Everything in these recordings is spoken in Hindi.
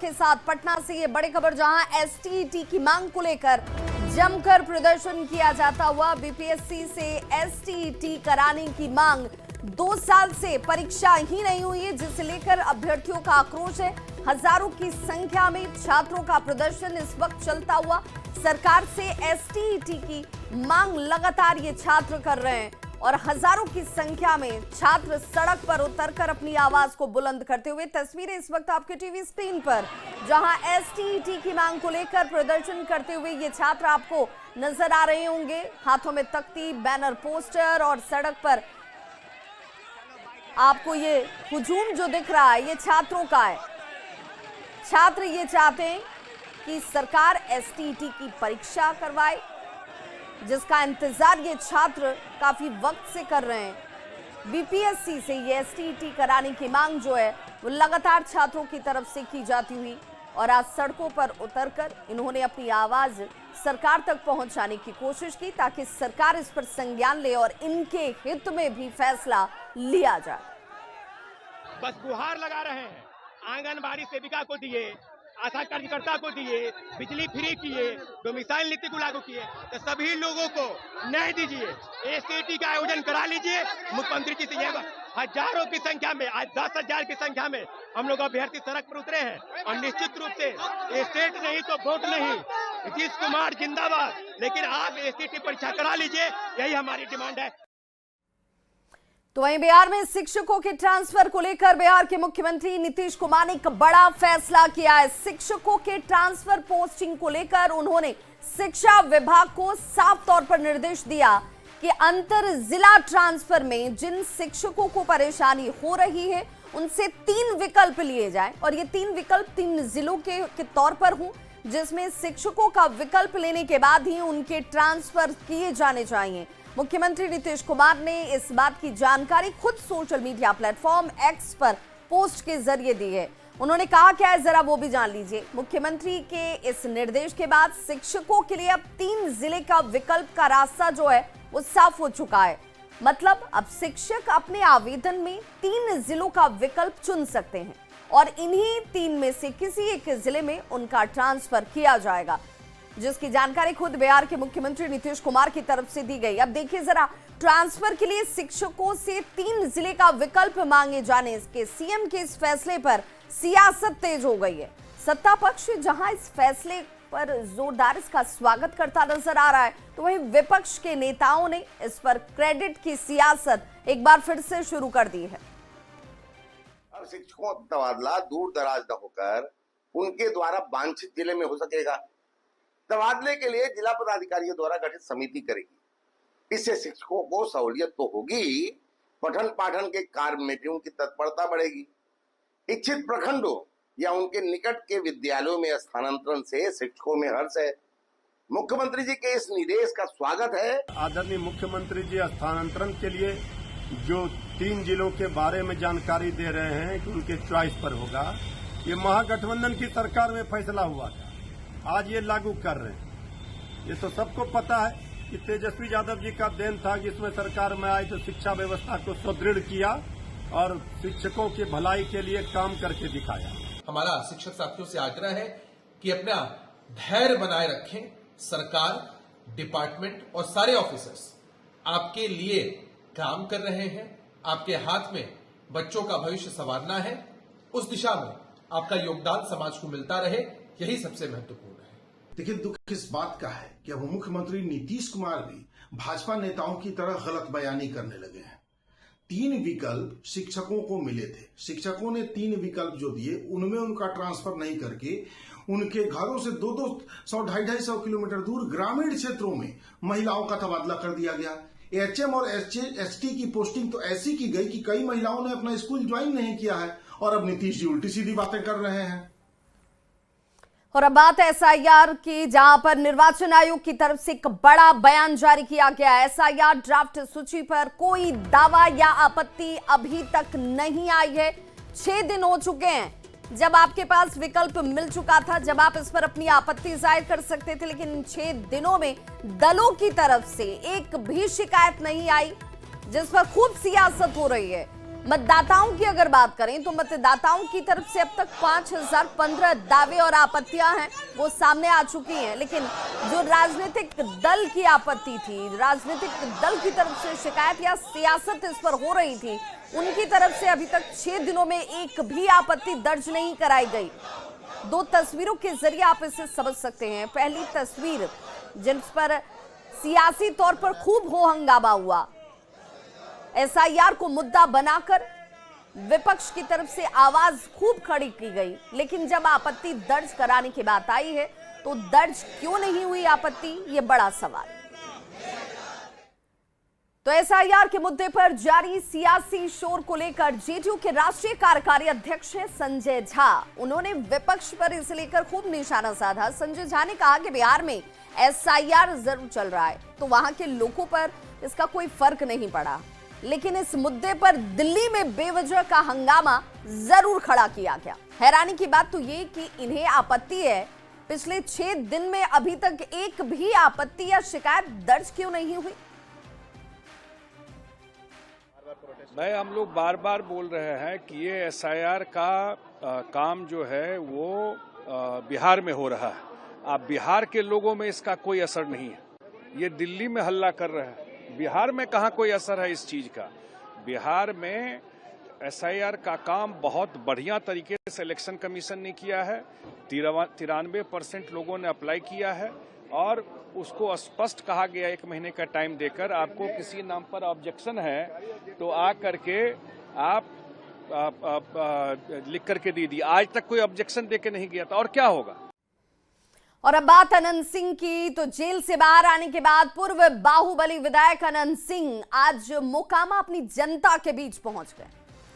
के साथ पटना से ये बड़ी खबर, जहां एसटीईटी की मांग को लेकर जमकर प्रदर्शन किया जाता हुआ। बीपीएससी से एसटीईटी कराने की मांग 2 साल से परीक्षा ही नहीं हुई है, जिसे लेकर अभ्यर्थियों का आक्रोश है। हजारों की संख्या में छात्रों का प्रदर्शन इस वक्त चलता हुआ। सरकार से एसटीईटी की मांग लगातार ये छात्र कर रहे हैं और हजारों की संख्या में छात्र सड़क पर उतरकर अपनी आवाज को बुलंद करते हुए। तस्वीरें इस वक्त आपके टीवी स्क्रीन पर, जहां एसटीईटी की मांग को लेकर प्रदर्शन करते हुए ये छात्र आपको नजर आ रहे होंगे। हाथों में तख्ती, बैनर, पोस्टर और सड़क पर आपको ये हुजूम जो दिख रहा है ये छात्रों का है। छात्र ये चाहते हैं कि सरकार एसटीईटी की परीक्षा करवाए, जिसका इंतजार ये छात्र काफी वक्त से कर रहे हैं। बीपीएससी से ये एसटीईटी कराने की मांग जो है वो लगातार छात्रों की तरफ से की जाती हुई और आज सड़कों पर उतरकर इन्होंने अपनी आवाज सरकार तक पहुंचाने की कोशिश की, ताकि सरकार इस पर संज्ञान ले और इनके हित में भी फैसला लिया जाए। बस गुहार लगा रहे हैं, आंगनबाड़ी सेविका को दिए, आशा कार्यकर्ता को दिए, बिजली फ्री किए, डोमिसाइल नीति को लागू किए, तो सभी लोगों को न्याय दीजिए। एसटीईटी का आयोजन करा लीजिए। मुख्यमंत्री जी से हजारों की संख्या में, आज 10,000 की संख्या में हम लोग अभ्यर्थी सड़क पर उतरे हैं और निश्चित रूप से स्टेट नहीं तो वोट नहीं, नीतीश कुमार जिंदाबाद। लेकिन आप एसटीईटी परीक्षा करा लीजिए, यही हमारी डिमांड है। तो वहीं बिहार में शिक्षकों के ट्रांसफर को लेकर बिहार के मुख्यमंत्री नीतीश कुमार ने एक बड़ा फैसला किया है। शिक्षकों के ट्रांसफर पोस्टिंग को लेकर उन्होंने शिक्षा विभाग को साफ तौर पर निर्देश दिया कि अंतर जिला ट्रांसफर में जिन शिक्षकों को परेशानी हो रही है उनसे 3 विकल्प लिए जाएं और ये 3 विकल्प 3 जिलों के तौर पर हों, जिसमें शिक्षकों का विकल्प लेने के बाद ही उनके ट्रांसफर किए जाने चाहिए। मुख्यमंत्री नीतीश कुमार ने इस बात की जानकारी खुद सोशल मीडिया प्लेटफॉर्म एक्स पर पोस्ट के जरिए दी है। उन्होंने कहा क्या है, जरा वो भी जान लीजिए। मुख्यमंत्री के इस निर्देश के बाद शिक्षकों के लिए अब 3 जिले का विकल्प का रास्ता जो है वो साफ हो चुका है। मतलब अब शिक्षक अपने आवेदन में 3 जिलों का विकल्प चुन सकते हैं और इन्हीं 3 में से किसी एक जिले में उनका ट्रांसफर किया जाएगा, जिसकी जानकारी खुद बिहार के मुख्यमंत्री नीतीश कुमार की तरफ से दी गई। अब देखिए जरा, ट्रांसफर के लिए शिक्षकों से 3 जिले का विकल्प मांगे जाने के सीएम के इस फैसले पर सियासत तेज हो गई है। सत्ता पक्ष जहां इस फैसले पर जोरदार इसका स्वागत करता नजर आ रहा है, तो वहीं विपक्ष के नेताओं ने इस पर क्रेडिट की सियासत एक बार फिर से शुरू कर दी है। अब शिक्षकों का तबादला दूर दराज न होकर उनके द्वारा वांछित जिले में हो सकेगा। तबादले के लिए जिला पदाधिकारियों द्वारा गठित समिति करेगी। इससे शिक्षकों को सहूलियत तो होगी, पठन पाठन के कार्य में भी उनकी तत्परता बढ़ेगी। इच्छित प्रखंडों या उनके निकट के विद्यालयों में स्थानांतरण से शिक्षकों में हर्ष है। मुख्यमंत्री जी के इस निर्देश का स्वागत है। आदरणीय मुख्यमंत्री जी स्थानांतरण के लिए जो 3 जिलों के बारे में जानकारी दे रहे हैं कि उनके चॉइस पर होगा, ये महागठबंधन की सरकार में फैसला हुआ था, आज ये लागू कर रहे हैं। ये तो सबको पता है कि तेजस्वी यादव जी का देन था कि इसमें सरकार में आई तो शिक्षा व्यवस्था को सुदृढ़ किया और शिक्षकों की भलाई के लिए काम करके दिखाया। हमारा शिक्षक साथियों से आग्रह है कि अपना धैर्य बनाए रखें। सरकार, डिपार्टमेंट और सारे ऑफिसर्स आपके लिए काम कर रहे हैं। आपके हाथ में बच्चों का भविष्य संवारना है। उस दिशा में आपका योगदान समाज को मिलता रहे, यही सबसे महत्वपूर्ण है। देखिए, दुख इस बात का है कि अब मुख्यमंत्री नीतीश कुमार भी भाजपा नेताओं की तरह गलत बयानी करने लगे हैं। 3 विकल्प शिक्षकों को मिले थे, शिक्षकों ने 3 विकल्प जो दिए उनमें उनका ट्रांसफर नहीं करके उनके घरों से 200-250 किलोमीटर दूर ग्रामीण क्षेत्रों में महिलाओं का तबादला कर दिया गया। एचएम और एसटी की पोस्टिंग तो ऐसी की गई कि कई महिलाओं ने अपना स्कूल ज्वाइन नहीं किया है और अब नीतीश जी उल्टी सीधी बातें कर रहे हैं। और अब बात एसआईआर की, जहां पर निर्वाचन आयोग की तरफ से एक बड़ा बयान जारी किया गया है। एसआईआर ड्राफ्ट सूची पर कोई दावा या आपत्ति अभी तक नहीं आई है। 6 दिन हो चुके हैं जब आपके पास विकल्प मिल चुका था, जब आप इस पर अपनी आपत्ति जाहिर कर सकते थे, लेकिन इन 6 दिनों में दलों की तरफ से एक भी शिकायत नहीं आई, जिस पर खूब सियासत हो रही है। मतदाताओं की अगर बात करें तो मतदाताओं की तरफ से अब तक 5015 दावे और आपत्तियां हैं वो सामने आ चुकी हैं, लेकिन जो राजनीतिक दल की आपत्ति थी, राजनीतिक दल की तरफ से शिकायत या सियासत इस पर हो रही थी, उनकी तरफ से अभी तक 6 दिनों में एक भी आपत्ति दर्ज नहीं कराई गई। 2 तस्वीरों के जरिए आप इसे समझ सकते हैं। पहली तस्वीर जिस पर सियासी तौर पर खूब हो हंगामा हुआ, एसआईआर को मुद्दा बनाकर विपक्ष की तरफ से आवाज खूब खड़ी की गई, लेकिन जब आपत्ति दर्ज कराने की बात आई है तो दर्ज क्यों नहीं हुई आपत्ति, ये बड़ा सवाल। तो एसआईआर के मुद्दे पर जारी सियासी शोर को लेकर जेडीयू के राष्ट्रीय कार्यकारी अध्यक्ष हैं संजय झा। उन्होंने विपक्ष पर इसे लेकर खूब निशाना साधा। संजय झा ने कहा कि बिहार में एसआईआर जरूर चल रहा है तो वहां के लोगों पर इसका कोई फर्क नहीं पड़ा, लेकिन इस मुद्दे पर दिल्ली में बेवजह का हंगामा जरूर खड़ा किया गया। हैरानी की बात तो ये कि इन्हें आपत्ति है, पिछले 6 दिन में अभी तक एक भी आपत्ति या शिकायत दर्ज क्यों नहीं हुई। हम लोग बार बार बोल रहे हैं कि ये एसआईआर का काम जो है वो बिहार में हो रहा है। अब बिहार के लोगों में इसका कोई असर नहीं है, ये दिल्ली में हल्ला कर रहे हैं। बिहार में कहाँ कोई असर है इस चीज का। बिहार में एसआईआर का काम बहुत बढ़िया तरीके से इलेक्शन कमीशन ने किया है। 93% लोगों ने अप्लाई किया है और उसको स्पष्ट कहा गया 1 महीने का टाइम देकर, आपको किसी नाम पर ऑब्जेक्शन है तो आ करके आप लिख करके दे दी। आज तक कोई ऑब्जेक्शन देके नहीं गया था, और क्या होगा। और अब बात अनंत सिंह की, तो जेल से बाहर आने के बाद पूर्व बाहुबली विधायक अनंत सिंह आज मोकामा अपनी जनता के बीच पहुंच गए।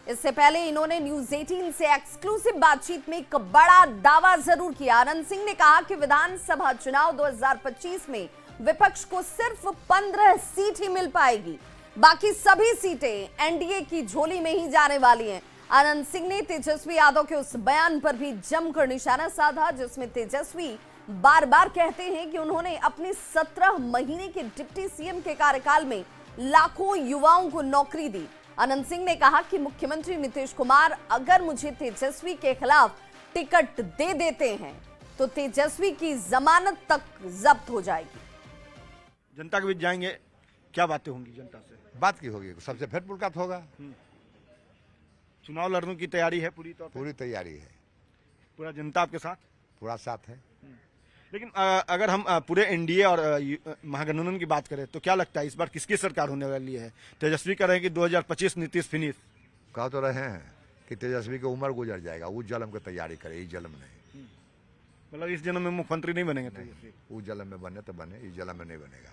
इससे पहले इन्होंने न्यूज 18 से एक्सक्लूसिव बातचीत में एक बड़ा दावा जरूर किया। अनंत सिंह ने कहा कि विधानसभा चुनाव 2025 में विपक्ष को सिर्फ 15 सीट ही मिल पाएगी, बाकी सभी सीटें एनडीए की झोली में ही जाने वाली हैं। अनंत सिंह ने तेजस्वी यादव के उस बयान पर भी जमकर निशाना साधा जिसमें तेजस्वी बार बार कहते हैं कि उन्होंने अपने 17 महीने के डिप्टी सीएम के कार्यकाल में लाखों युवाओं को नौकरी दी। अनंत सिंह ने कहा कि मुख्यमंत्री नीतीश कुमार अगर मुझे तेजस्वी के खिलाफ टिकट दे देते हैं तो तेजस्वी की जमानत तक जब्त हो जाएगी। जनता के बीच जाएंगे, क्या बातें होंगी जनता से? बात की होगी, सबसे फिर मुलाकात होगा। चुनाव लड़ने की तैयारी है पूरी तौर पर? पूरी तैयारी है, पूरा जनता आपके साथ? पूरा साथ है। लेकिन अगर हम पूरे एनडीए और महागठबंधन की बात करें तो क्या लगता है इस बार किसकी सरकार होने वाली है? तेजस्वी कह रहे हैं कि 2025 नीतीश फिनिश। कह तो रहे हैं कि तेजस्वी की उम्र गुजर जाएगा, उस जन्म की तैयारी करे, इस जन्म नहीं। मतलब इस जन्म में मुख्यमंत्री नहीं बनेंगे तेजस्वी? उस जन्म में बने तो बने, इस जन्म में नहीं बनेगा।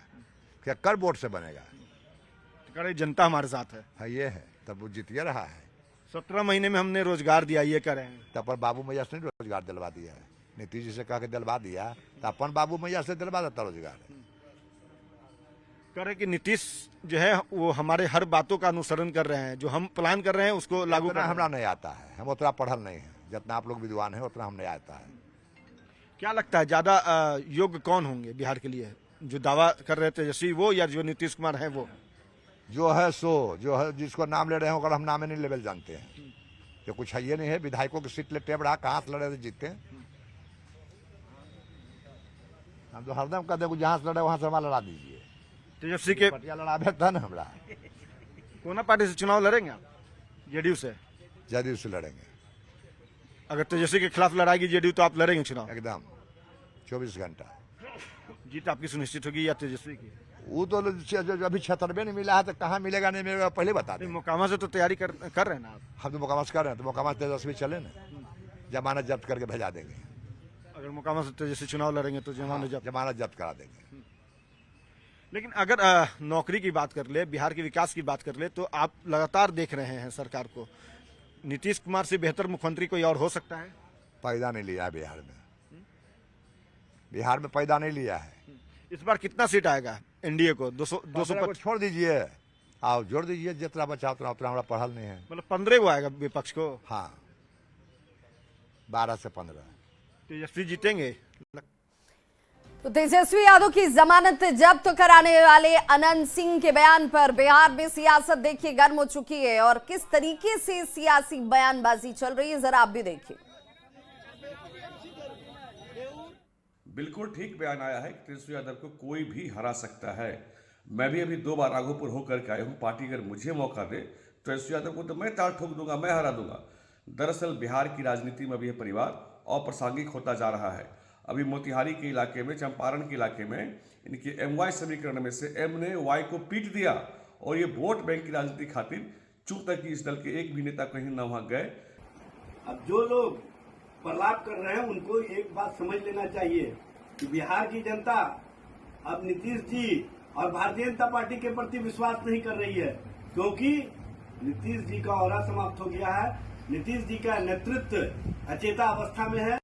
क्या कर वोट से बनेगा? तो जनता हमारे साथ है, ये है, तब वो जीतिए रहा है। 17 महीने में हमने रोजगार दिया, ये कह रहे हैं। तब पर बाबू मैया से रोजगार दिलवा दिया है, नीतीश जी से कह के दिलवा दिया, तो अपन बाबू मैया से दिलवा देता रोजगार। कह रहे कि नीतीश जो है वो हमारे हर बातों का अनुसरण कर रहे हैं, जो हम प्लान कर रहे हैं उसको लागू करना हमरा नहीं आता है, हम उतना पढ़ल नहीं है, जितना आप लोग विद्वान हैं उतना हम नहीं आता है। क्या लगता है ज्यादा योग्य कौन होंगे बिहार के लिए, जो दावा कर रहे तेजस्वी वो या जो नीतीश कुमार है वो? जो है सो, जो है जिसको नाम ले रहे हैं, अगर हम नाम नहीं लेवल जानते हैं, जो कुछ है ये नहीं है। विधायकों की सीट लेते बड़ा कहाँ से लड़े तो जीतते हैं। हम तो हरदम कहते हैं जहाँ से लड़े वहाँ से हमारा लड़ा दीजिए। तेजस्वी के पटिया लड़ाबे था ना हमरा। कोना पार्टी से चुनाव लड़ेंगे आप? जेडीयू से? जदयू से लड़ेंगे। अगर तेजस्वी के खिलाफ लड़ाएगी जेडीयू तो आप लड़ेंगे चुनाव? एकदम 24 घंटा। जीत आपकी सुनिश्चित होगी या तेजस्वी की? वो तो अभी 96 नहीं मिला है तो कहाँ मिलेगा नहीं मिलेगा पहले बता दें। मोकामा से तो तैयारी कर रहे हैं ना आप? हम तो मोकामा से कर रहे हैं, तो मोकामा से तेजस्वी चले ना, जमानत जब्त करके भेजा देंगे। अगर मोकामा से तेजस्वी चुनाव लड़ेंगे तो जमानत जब्त करा देंगे। लेकिन अगर नौकरी की बात कर ले, बिहार के विकास की बात कर ले, तो आप लगातार देख रहे हैं सरकार को, नीतीश कुमार से बेहतर मुख्यमंत्री कोई और हो सकता है? पैदा नहीं लिया है बिहार में, बिहार में पैदा नहीं लिया है। इस बार कितना सीट आएगा एनडीए को? 200 छोड़ दीजिए, आओ जोड़ दीजिए, जितना बचा उतना हमारा पढ़ल नहीं है। मतलब 15 को आएगा विपक्ष को? हाँ, 12 से 15 तेजस्वी जीतेंगे। तो तेजस्वी यादव की जमानत जब्त कराने वाले अनंत सिंह के बयान पर बिहार में सियासत देखिए गर्म हो चुकी है और किस तरीके से सियासी बयानबाजी चल रही है, जरा आप भी देखिए। बिल्कुल ठीक बयान आया है कि तेजस्वी यादव को कोई भी हरा सकता है। मैं भी अभी 2 बार राघोपुर होकर के आया हूँ। पार्टी अगर मुझे मौका दे तो तेजस्वी यादव को तो मैं ताल ठोक दूंगा, मैं हरा दूंगा। दरअसल बिहार की राजनीति में भी यह परिवार अप्रासंगिक होता जा रहा है। अभी मोतिहारी के इलाके में, चंपारण के इलाके में इनकी MY समीकरण में से M ने Y को पीट दिया और ये वोट बैंक की राजनीति खातिर चूक तक की इस दल के एक भी नेता कहीं न वहां गए। अब जो लोग प्रलाप कर रहे हैं उनको एक बात समझ लेना चाहिए कि बिहार की जनता अब नीतीश जी और भारतीय जनता पार्टी के प्रति विश्वास नहीं कर रही है, क्योंकि नीतीश जी का औरा समाप्त हो गया है। नीतीश जी का नेतृत्व अचेता अवस्था में है।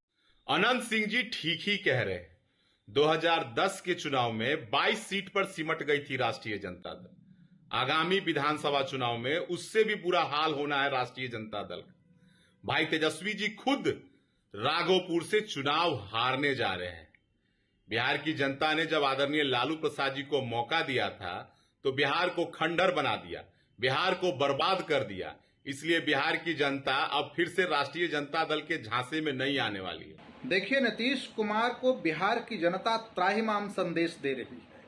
अनंत सिंह जी ठीक ही कह रहे। 2010 के चुनाव में 22 सीट पर सिमट गई थी राष्ट्रीय जनता दल। आगामी विधानसभा चुनाव में उससे भी बुरा हाल होना है राष्ट्रीय जनता दल का। भाई तेजस्वी जी खुद राघोपुर से चुनाव हारने जा रहे हैं। बिहार की जनता ने जब आदरणीय लालू प्रसाद जी को मौका दिया था तो बिहार को खंडहर बना दिया, बिहार को बर्बाद कर दिया। इसलिए बिहार की जनता अब फिर से राष्ट्रीय जनता दल के झांसे में नहीं आने वाली है। देखिए, नीतीश कुमार को बिहार की जनता त्राहिमाम संदेश दे रही है।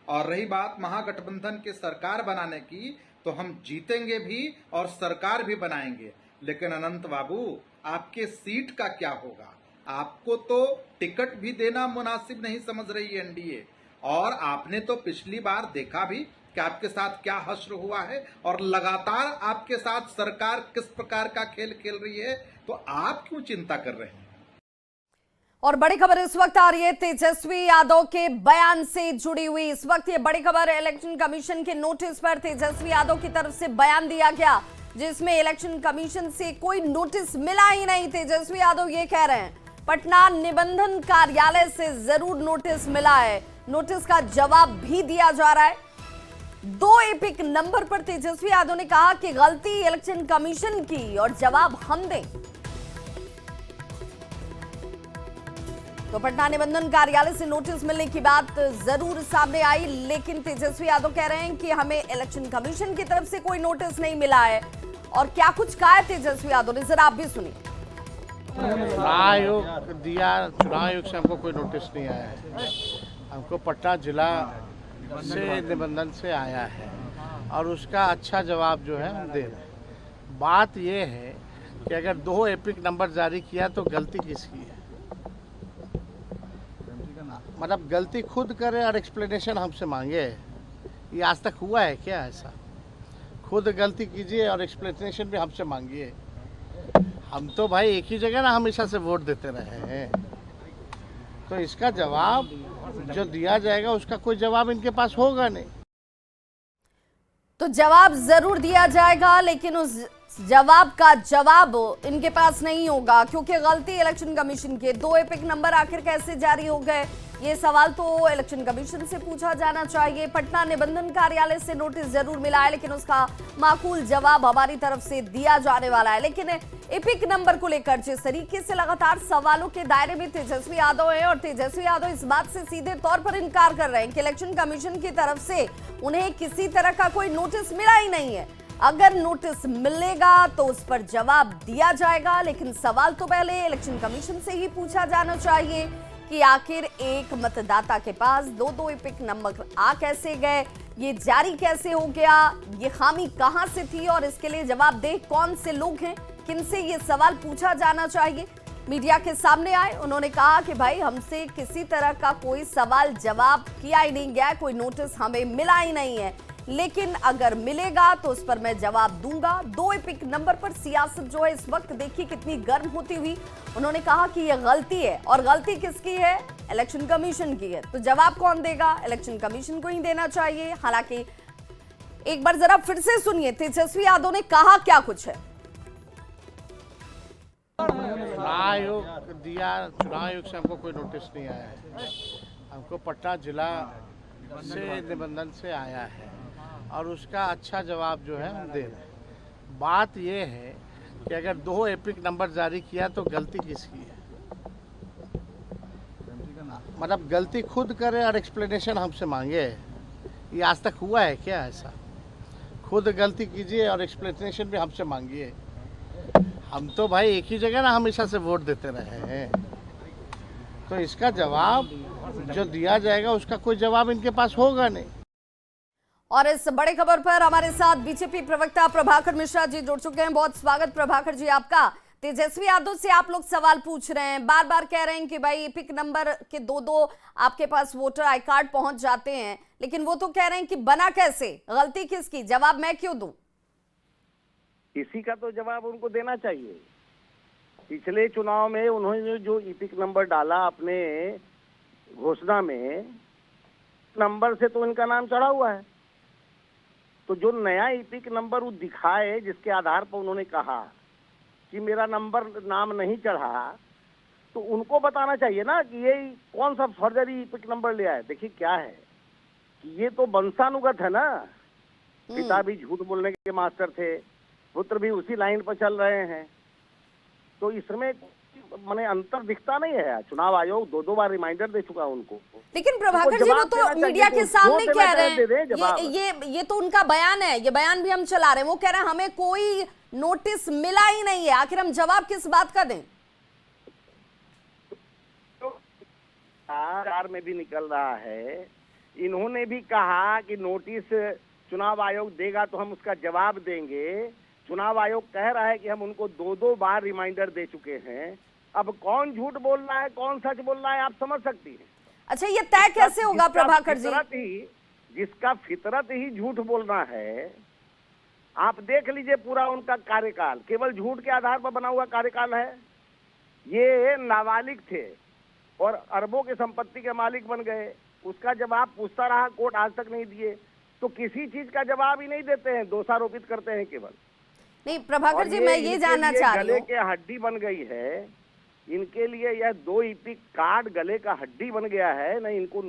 और रही बात महागठबंधन के सरकार बनाने की, तो हम जीतेंगे भी और सरकार भी बनाएंगे। लेकिन अनंत बाबू, आपके सीट का क्या होगा? आपको तो टिकट भी देना मुनासिब नहीं समझ रही है एनडीए। और आपने तो पिछली बार देखा भी कि आपके साथ क्या हश्र हुआ है और लगातार आपके साथ सरकार किस प्रकार का खेल खेल रही है। तो आप क्यों चिंता कर रहे हैं? और बड़ी खबर इस वक्त आ रही है तेजस्वी यादव के बयान से जुड़ी हुई। इस वक्त ये बड़ी खबर इलेक्शन कमीशन के नोटिस पर तेजस्वी यादव की तरफ से बयान दिया गया, जिसमें इलेक्शन कमीशन से कोई नोटिस मिला ही नहीं। तेजस्वी यादव ये कह रहे हैं पटना निबंधन कार्यालय से जरूर नोटिस मिला है, नोटिस का जवाब भी दिया जा रहा है। 2 एपिक नंबर पर तेजस्वी यादव ने कहा कि गलती इलेक्शन कमीशन की और जवाब हम दें। तो पटना निबंधन कार्यालय से नोटिस मिलने की बात जरूर सामने आई, लेकिन तेजस्वी यादव कह रहे हैं कि हमें इलेक्शन कमीशन की तरफ से कोई नोटिस नहीं मिला है। और क्या कुछ कहा है तेजस्वी यादव ने, जरा आप भी सुनिए। चुनाव आयोग से हमको कोई नोटिस नहीं आया है। हमको पटना जिला से निबंधन से आया है और उसका अच्छा जवाब जो है हम दे रहे हैं। बात ये है कि अगर 2 एपिक नंबर जारी किया तो गलती किसकी है? मतलब गलती खुद करे और एक्सप्लेनेशन हमसे मांगे। ये आज तक हुआ है क्या ऐसा? खुद गलती कीजिए और एक्सप्लेनेशन भी हमसे मांगिए। हम तो भाई एक ही जगह ना हमेशा से वोट देते रहे हैं, तो इसका जवाब जो दिया जाएगा उसका कोई जवाब इनके पास होगा नहीं। तो जवाब जरूर दिया जाएगा, लेकिन उस जवाब का जवाब इनके पास नहीं होगा, क्योंकि गलती इलेक्शन कमीशन के 2 एपिक नंबर आखिर कैसे जारी हो गए, ये सवाल तो इलेक्शन कमीशन से पूछा जाना चाहिए। पटना निबंधन कार्यालय से नोटिस जरूर मिला है, लेकिन उसका माकूल जवाब हमारी तरफ से दिया जाने वाला है। लेकिन एपिक नंबर को लेकर जिस तरीके से लगातार सवालों के दायरे में तेजस्वी यादव है, और तेजस्वी यादव इस बात से सीधे तौर पर इनकार कर रहे हैं कि इलेक्शन कमीशन की तरफ से उन्हें किसी तरह का कोई नोटिस मिला ही नहीं है। अगर नोटिस मिलेगा तो उस पर जवाब दिया जाएगा, लेकिन सवाल तो पहले इलेक्शन कमीशन से ही पूछा जाना चाहिए कि आखिर एक मतदाता के पास 2 एपिक नंबर आ कैसे गए, ये जारी कैसे हो गया, ये खामी कहां से थी और इसके लिए जवाबदेह कौन से लोग हैं, किनसे ये सवाल पूछा जाना चाहिए। मीडिया के सामने आए, उन्होंने कहा कि भाई हमसे किसी तरह का कोई सवाल जवाब किया ही नहीं गया, कोई नोटिस हमें मिला ही नहीं है, लेकिन अगर मिलेगा तो उस पर मैं जवाब दूंगा। 2 एपिक नंबर पर सियासत जो है इस वक्त देखिए कितनी गर्म होती हुई। उन्होंने कहा कि यह गलती है, और गलती किसकी है? इलेक्शन कमीशन की है। तो जवाब कौन देगा? इलेक्शन कमीशन को ही देना चाहिए। हालांकि एक बार जरा फिर से सुनिए तेजस्वी यादव ने कहा क्या कुछ है। चुनाव आयोग से हमको कोई नोटिस नहीं आया है। हमको पटना जिला से निबंधन से आया है और उसका अच्छा जवाब जो है हम दे रहे हैं। बात ये है कि अगर 2 एपिक नंबर जारी किया तो गलती किसकी है? मतलब गलती खुद करे और एक्सप्लेनेशन हमसे मांगे, ये आज तक हुआ है क्या ऐसा? खुद गलती कीजिए और एक्सप्लेनेशन भी हमसे मांगिए। हम तो भाई एक ही जगह ना हमेशा से वोट देते रहे हैं, तो इसका जवाब जो दिया जाएगा उसका कोई जवाब इनके पास होगा नहीं। और इस बड़ी खबर पर हमारे साथ बीजेपी प्रवक्ता प्रभाकर मिश्रा जी जुड़ चुके हैं। बहुत स्वागत प्रभाकर जी आपका। तेजस्वी यादव से आप लोग सवाल पूछ रहे हैं, बार बार कह रहे हैं कि भाई पिक नंबर के दो आपके पास वोटर आई कार्ड पहुंच जाते हैं, लेकिन वो तो कह रहे हैं कि बना कैसे, गलती किसकी, जवाब मैं क्यों दूं? इसी का तो जवाब उनको देना चाहिए। पिछले चुनाव में उन्होंने जो ईपिक नंबर डाला अपने घोषणा में, नंबर से तो इनका नाम चढ़ा हुआ है। तो जो नया ईपिक नंबर वो दिखाए जिसके आधार पर उन्होंने कहा कि मेरा नंबर नाम नहीं चढ़ा, तो उनको बताना चाहिए ना कि ये कौन सा फर्जरी ईपिक नंबर ले आए। देखिए क्या है कि ये तो वंशानुगत है ना, पिता भी झूठ बोलने के मास्टर थे, पुत्र भी उसी लाइन पर चल रहे हैं, तो इसमें माने अंतर दिखता नहीं है। चुनाव आयोग दो बार रिमाइंडर दे चुका उनको। लेकिन प्रभाकर जी वो तो मीडिया के सामने कह रहे हैं, ये तो उनका बयान है, ये बयान भी हम चला रहे हैं। वो कह रहे हैं हमें कोई नोटिस मिला ही नहीं है, आखिर हम जवाब किस बात का दें? आर में भी निकल रहा है, इन्होंने भी कहा कि नोटिस चुनाव आयोग देगा तो हम उसका जवाब देंगे। चुनाव आयोग कह रहा है कि हम उनको दो बार रिमाइंडर दे चुके हैं। अब कौन झूठ बोल रहा है कौन सच बोल रहा है आप समझ सकती हैं। अच्छा, ये तय कैसे होगा प्रभाकर जी? जिसका फितरत ही झूठ बोलना है, आप देख लीजिए पूरा उनका कार्यकाल केवल झूठ के आधार पर बना हुआ कार्यकाल है। ये नाबालिग थे और अरबों की संपत्ति के मालिक बन गए, उसका जवाब पूछता रहा कोर्ट, आज तक नहीं दिए। तो किसी चीज का जवाब ही नहीं देते हैं, दोषारोपित करते हैं केवल। नहीं प्रभाकर जी, मैं ये जानना चाह रही हूँ, गले के हड्डी बन गई है इनके लिए, यह 2 ईपिक कार्ड गले का हड्डी बन गया है। न इनको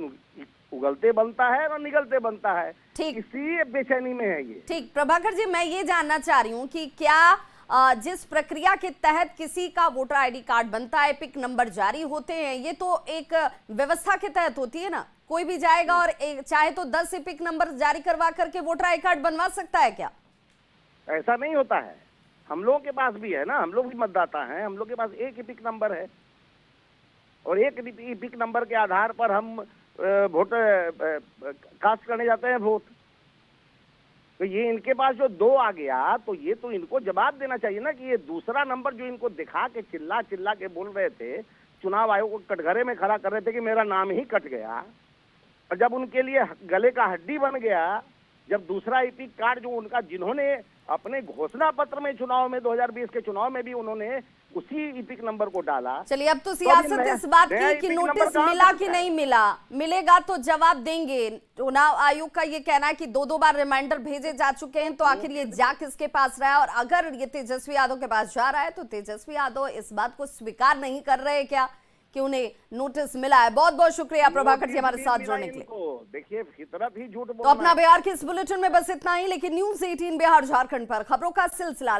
उगलते बनता है न निगलते बनता है, ठीक इसी बेचैनी में है ये। ठीक प्रभाकर जी, मैं ये जानना चाह रही हूँ कि क्या जिस प्रक्रिया के तहत किसी का वोटर आईडी कार्ड बनता है, पिक नंबर जारी होते हैं, ये तो एक व्यवस्था के तहत होती है ना? कोई भी जाएगा और चाहे तो 10 पिक नंबर जारी करवा करके वोटर आई कार्ड बनवा सकता है क्या? ऐसा नहीं होता है। हम लोगों के पास भी है ना, हम लोग भी मतदाता हैं, हम लोग के पास एक ईपिक नंबर है और एक ईपिक नंबर के आधार पर हम वोट कास्ट करने जाते हैं वोट। तो ये इनके पास जो 2 आ गया, तो ये तो इनको जवाब देना चाहिए ना कि ये दूसरा नंबर जो इनको दिखा के चिल्ला के बोल रहे थे, चुनाव आयोग को कटघरे में खड़ा कर रहे थे कि मेरा नाम ही कट गया, और जब उनके लिए गले का हड्डी बन गया, जब दूसरा ईपिक कार्ड जो उनका, जिन्होंने अपने घोषणा पत्र में चुनाव में 2020 के चुनाव में भी उन्होंने उसी ईपिक नंबर को डाला। चलिए, अब तो सियासत इस बात की कि नोटिस मिला कि नहीं मिला, मिलेगा तो जवाब देंगे। चुनाव आयोग का ये कहना है कि 2 बार रिमाइंडर भेजे जा चुके हैं, तो आखिर ये जा किसके पास रहा है? और अगर ये तेजस्वी यादव के पास जा रहा है तो तेजस्वी यादव इस बात को स्वीकार नहीं कर रहे क्या कि उन्हें नोटिस मिला है? बहुत बहुत शुक्रिया प्रभाकर जी हमारे साथ जुड़ने के लिए। देखिए फितरत ही झूठ तो अपना बिहार के इस बुलेटिन में बस इतना ही, लेकिन न्यूज़ 18 बिहार झारखंड पर खबरों का सिलसिला